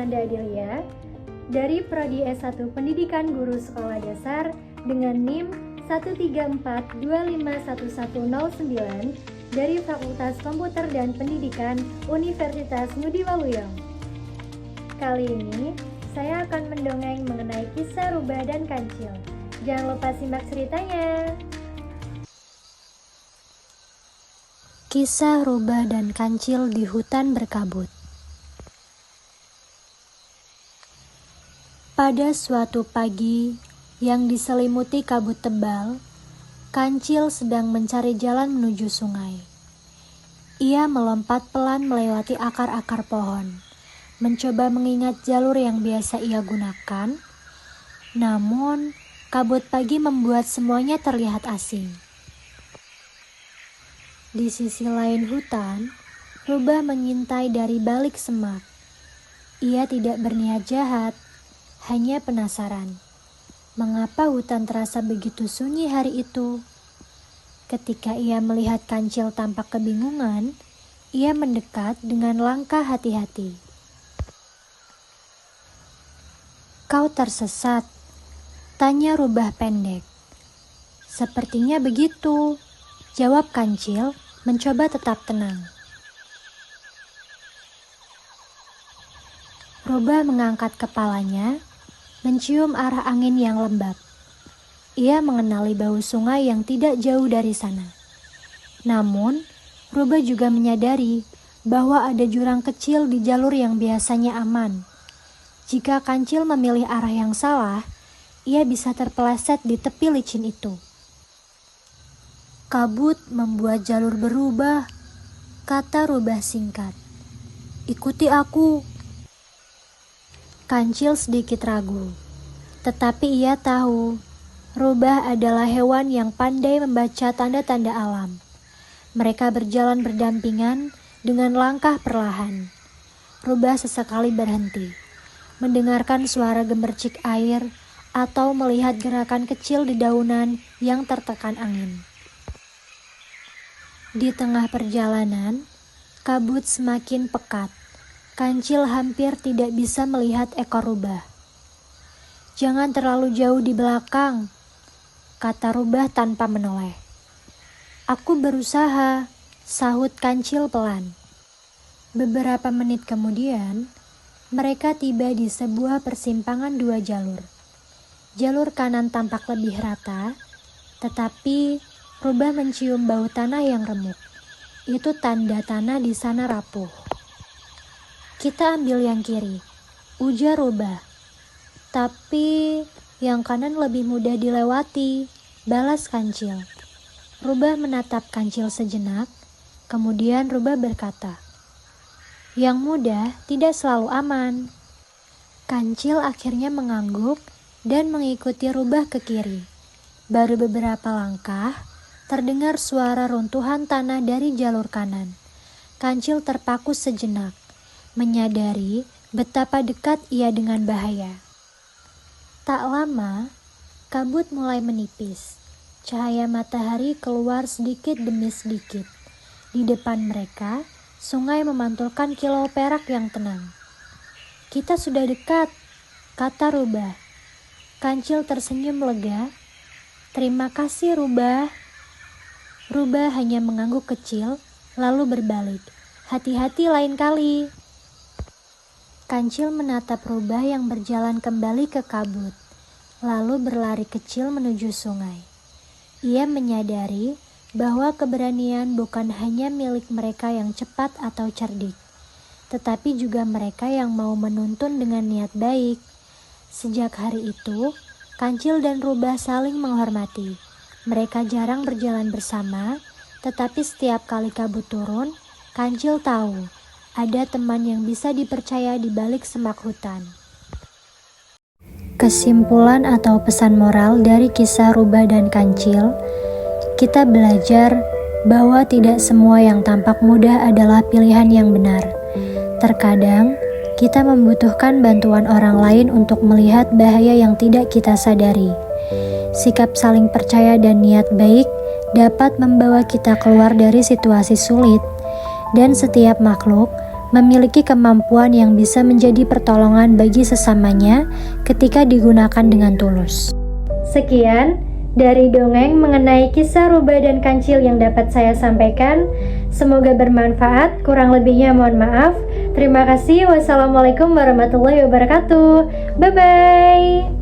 Ananda Adelia dari Prodi S1 Pendidikan Guru Sekolah Dasar dengan NIM 134251109 dari Fakultas Komputer dan Pendidikan Universitas Ngudi Waluyo. Kali ini saya akan mendongeng mengenai kisah rubah dan kancil. Jangan lupa simak ceritanya. Kisah rubah dan kancil di hutan berkabut. Pada suatu pagi yang diselimuti kabut tebal, kancil sedang mencari jalan menuju sungai. Ia melompat pelan melewati akar-akar pohon, mencoba mengingat jalur yang biasa ia gunakan. Namun, kabut pagi membuat semuanya terlihat asing. Di sisi lain hutan, rubah mengintai dari balik semak. Ia tidak berniat jahat, hanya penasaran. Mengapa hutan terasa begitu sunyi hari itu? Ketika ia melihat kancil tampak kebingungan, ia mendekat dengan langkah hati-hati. "Kau tersesat?" tanya rubah pendek. "Sepertinya begitu," jawab kancil, mencoba tetap tenang. Rubah mengangkat kepalanya, mencium arah angin yang lembab. Ia mengenali bau sungai yang tidak jauh dari sana. Namun, Rubah juga menyadari bahwa ada jurang kecil di jalur yang biasanya aman. Jika kancil memilih arah yang salah, ia bisa terpeleset di tepi licin itu. "Kabut membuat jalur berubah," kata rubah singkat. "Ikuti aku." Kancil sedikit ragu, tetapi ia tahu rubah adalah hewan yang pandai membaca tanda-tanda alam. Mereka berjalan berdampingan dengan langkah perlahan. Rubah sesekali berhenti, mendengarkan suara gemercik air atau melihat gerakan kecil di daunan yang tertekan angin. Di tengah perjalanan, kabut semakin pekat. Kancil hampir tidak bisa melihat ekor rubah. "Jangan terlalu jauh di belakang," kata rubah tanpa menoleh. "Aku berusaha," sahut kancil pelan. Beberapa menit kemudian, mereka tiba di sebuah persimpangan dua jalur. Jalur kanan tampak lebih rata, tetapi rubah mencium bau tanah yang remuk. Itu tanda tanah di sana rapuh. "Kita ambil yang kiri," ujar rubah. "Tapi yang kanan lebih mudah dilewati," balas kancil. Rubah menatap kancil sejenak, kemudian rubah berkata, "Yang mudah tidak selalu aman." Kancil akhirnya mengangguk dan mengikuti rubah ke kiri. Baru beberapa langkah, terdengar suara runtuhan tanah dari jalur kanan. Kancil terpaku sejenak, menyadari betapa dekat ia dengan bahaya. Tak lama, kabut mulai menipis. Cahaya matahari keluar sedikit demi sedikit. Di depan mereka, sungai memantulkan kilau perak yang tenang. "Kita sudah dekat," kata rubah. Kancil tersenyum lega. "Terima kasih, rubah." Rubah hanya mengangguk kecil, lalu berbalik. "Hati-hati lain kali." Kancil menatap rubah yang berjalan kembali ke kabut, lalu berlari kecil menuju sungai. Ia menyadari bahwa keberanian bukan hanya milik mereka yang cepat atau cerdik, tetapi juga mereka yang mau menuntun dengan niat baik. Sejak hari itu, kancil dan rubah saling menghormati. Mereka jarang berjalan bersama, tetapi setiap kali kabut turun, kancil tahu ada teman yang bisa dipercaya di balik semak hutan. Kesimpulan atau pesan moral dari kisah rubah dan kancil, kita belajar bahwa tidak semua yang tampak mudah adalah pilihan yang benar. Terkadang, kita membutuhkan bantuan orang lain untuk melihat bahaya yang tidak kita sadari. Sikap saling percaya dan niat baik dapat membawa kita keluar dari situasi sulit, dan setiap makhluk memiliki kemampuan yang bisa menjadi pertolongan bagi sesamanya ketika digunakan dengan tulus. Sekian dari dongeng mengenai kisah rubah dan kancil yang dapat saya sampaikan. Semoga bermanfaat, kurang lebihnya mohon maaf. Terima kasih. Wassalamualaikum warahmatullahi wabarakatuh. Bye-bye.